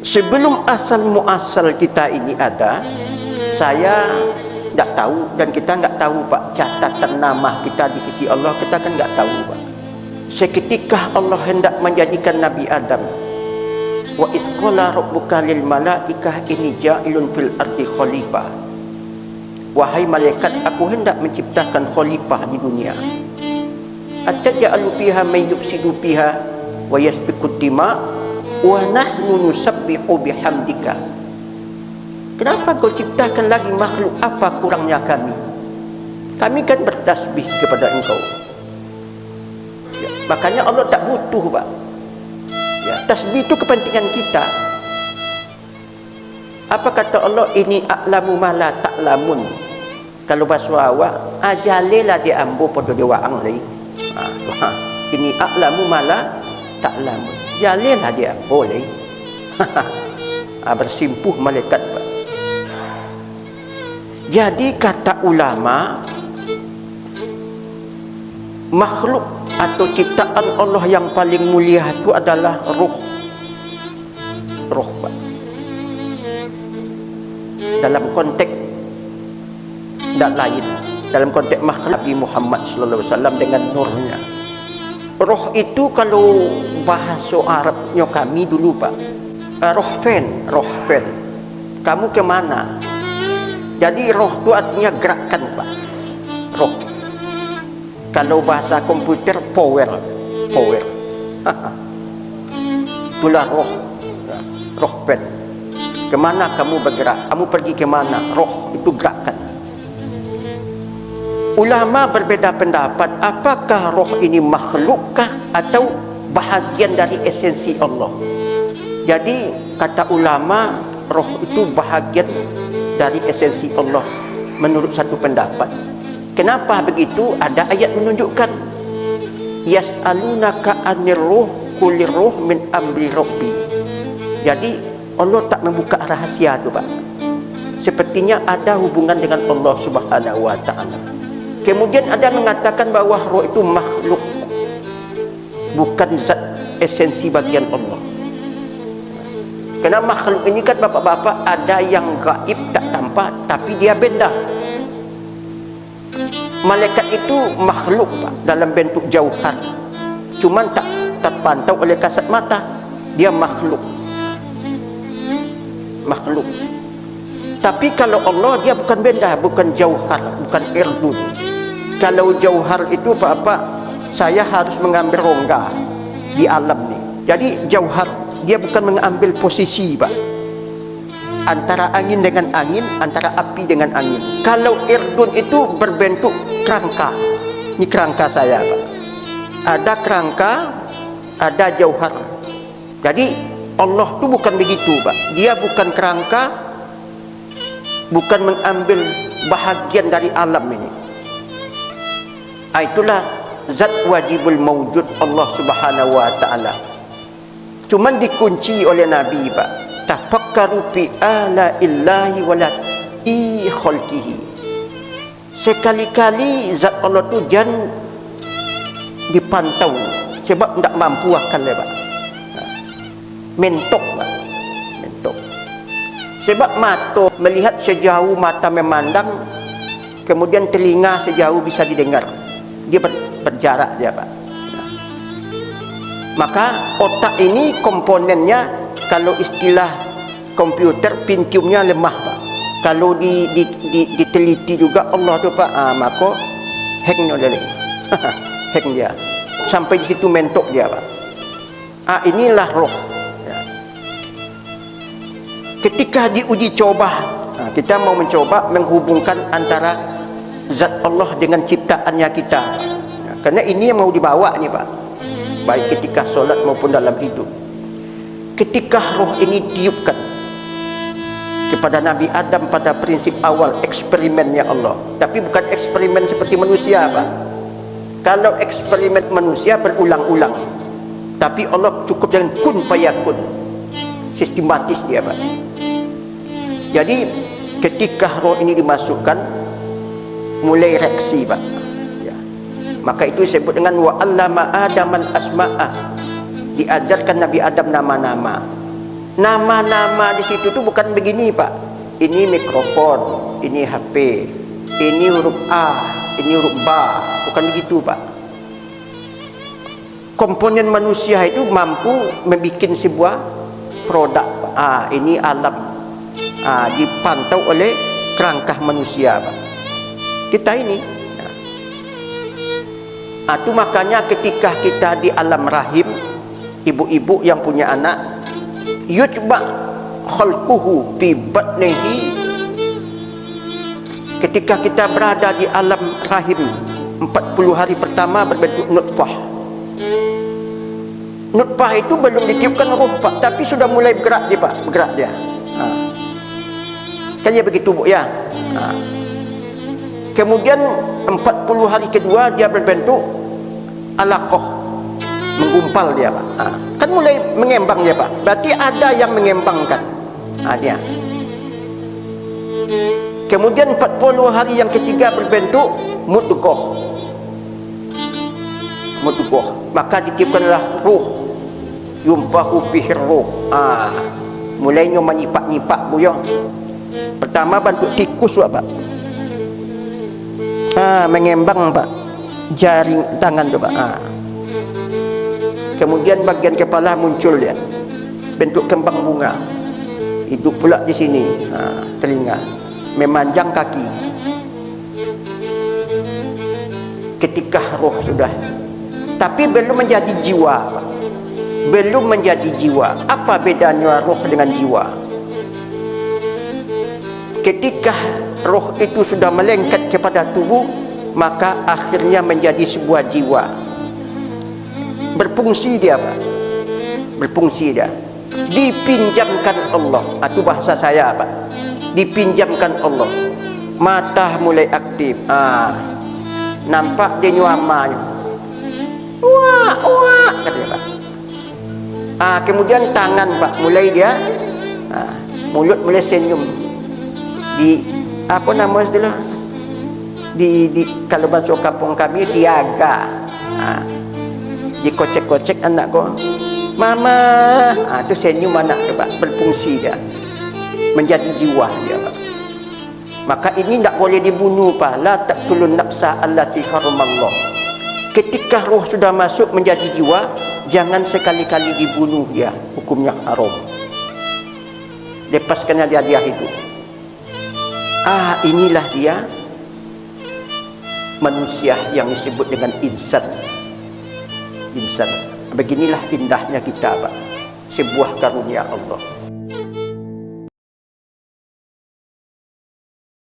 Sebelum asal muasal kita ini ada, saya tidak tahu dan kita nggak tahu Pak, catatan nama kita di sisi Allah kita kan nggak tahu Pak. Seketika Allah hendak menjadikan Nabi Adam, wa isqala rabbuka lil malaikah inni ja'ilun fil ardi khalifah. Wahai malaikat, aku hendak menciptakan khalifah di dunia. Ataj'alu fiha may yufsidu fiha wa yasfiku dima wa nahnu nusabbihu bihamdika. Kenapa kau ciptakan lagi makhluk? Apa kurangnya kami? Kami kan bertasbih kepada engkau. Ya, makanya Allah tak butuh Pak. Ya, tasbih itu kepentingan kita. Apa kata Allah? Ini a'lamu ma la ta'lamun. Kalau bahasa awak, ajalilah dia ambo pada dia waang lagi. Ini a'lamu ma la ta'lamun. Jalilah dia boleh. Bersimpuh malaikat Pak. Jadi kata ulama, makhluk atau ciptaan Allah yang paling mulia itu adalah ruh. Ruh Pak. Dalam konteks tidak lain, dalam konteks makhluk Nabi Muhammad SAW dengan nurnya. Roh itu kalau bahasa Arabnya kami dulu Pak, rohfen. Kamu ke mana? Jadi roh itu artinya gerakan Pak. Roh. Kalau bahasa komputer power. Itulah roh. Rohfen. Kemana kamu bergerak? Kamu pergi ke mana? Roh itu gerakan. Ulama berbeza pendapat, apakah roh ini makhlukkah atau bahagian dari esensi Allah. Jadi kata ulama, roh itu bahagian dari esensi Allah menurut satu pendapat. Kenapa begitu? Ada ayat menunjukkan, yas'alunaka 'anir ruh qulir ruh min amri rabbi. Jadi Allah tak membuka rahasia itu Pak. Sepertinya ada hubungan dengan Allah Subhanahu wa taala. Kemudian ada mengatakan bahawa roh itu makhluk, bukan zat esensi bagian Allah. Kerana makhluk ini kan bapak-bapak, ada yang gaib tak tampak tapi dia benda. Malaikat itu makhluk Pak, dalam bentuk jauhar, cuman tak terpantau oleh kasat mata. Dia makhluk. Tapi kalau Allah, dia bukan benda, bukan jauhar, bukan irdun. Kalau jauhar itu Pak, saya harus mengambil rongga di alam ni. Jadi jauhar, dia bukan mengambil posisi Pak, antara angin dengan angin, antara api dengan angin. Kalau irdun itu berbentuk kerangka. Ini kerangka saya Pak. Ada kerangka, ada jauhar. Jadi Allah tu bukan begitu Pak. Dia bukan kerangka, bukan mengambil bahagian dari alam ini. Itulah zat wajibul mawjud Allah Subhanahu wa taala. Cuman dikunci oleh Nabi Pak, tafakkaru fi ala illahi wala i khalqihi. Sekali-kali zat Allah tu jangan dipantau, sebab tidak mampu akal Pak. Mentok Pak, mentok. Sebab mata melihat sejauh mata memandang, kemudian telinga sejauh bisa didengar. Dia berjarak dia Pak. Maka otak ini komponennya, kalau istilah komputer, Pentiumnya lemah Pak. Kalau diteliti juga Allah tu Pak, maka hang dia. Hang dia. Sampai di situ mentok dia Pak. Inilah roh. Ketika diuji coba, kita mau mencoba menghubungkan antara zat Allah dengan ciptaannya kita. Karena ini yang mau dibawa ni Pak, baik ketika solat maupun dalam hidup. Ketika roh ini tiupkan kepada Nabi Adam pada prinsip awal, eksperimennya Allah. Tapi bukan eksperimen seperti manusia Pak. Kalau eksperimen manusia berulang-ulang, tapi Allah cukup dengan kun fayakun, sistematis dia Pak. Jadi ketika roh ini dimasukkan, mulai reaksi Pak. Ya. Maka itu disebut dengan wa 'allama Adamal asma'a. Diajarkan Nabi Adam nama-nama. Nama-nama di situ tu bukan begini Pak. Ini mikrofon, ini HP, ini huruf A, ini huruf Ba. Bukan begitu Pak. Komponen manusia itu mampu membuat sebuah produk. Ini alam. Dipantau oleh kerangka manusia Pak. Kita ini. Itu makanya ketika kita di alam rahim, ibu-ibu yang punya anak, yujba khalquhu fi batnihi, ketika kita berada di alam rahim 40 hari pertama berbentuk nutfah. Nutfah itu belum ditiupkan roh Pak, tapi sudah mulai bergerak dia Pak, bergerak dia. Kan dia begitu Bu ya. Kemudian 40 hari kedua dia berbentuk alaqah, menggumpal dia Pak. Kan mulai mengembang dia Pak. Berarti ada yang mengembangkan. Dia. Kemudian 40 hari yang ketiga berbentuk mudghah. Mudghah. Maka ditiupkanlah ruh. Yumpahu bihi ruh. Mulainya menyipak-nyipak Bu ya. Pertama bentuk tikus Pak. Mengembang Pak. Jaring tangan tu Pak. Kemudian bagian kepala muncul dia, bentuk kembang bunga. Hidup pula di sini, telinga, memanjang kaki. Ketika roh sudah, tapi belum menjadi jiwa Pak. Belum menjadi jiwa. Apa bedanya roh dengan jiwa? Ketika roh itu sudah melengket kepada tubuh, maka akhirnya menjadi sebuah jiwa. Berfungsi dia Pak. Berfungsi dia. Dipinjamkan Allah. Itu bahasa saya Pak. Dipinjamkan Allah. Mata mulai aktif. Nampak dia nyuama. Wah, wah, kata dia Pak. Kemudian tangan Pak mulai dia. Mulut mulai senyum. Di apa nama istilah? Di kalau bahasa kampung kami diaga. Dikocek-kocek anak kau, mama, itu senyum anak tu Pak, berfungsi dia, menjadi jiwa dia Pak. Maka ini tak boleh dibunuh Pak. La taqtulun nafsa allati haramallah. Ketika roh sudah masuk menjadi jiwa, jangan sekali-kali dibunuh dia, hukumnya haram. Lepaskan dia hidup. Inilah dia manusia yang disebut dengan insan. Insan. Beginilah indahnya kita Pak. Sebuah karunia Allah.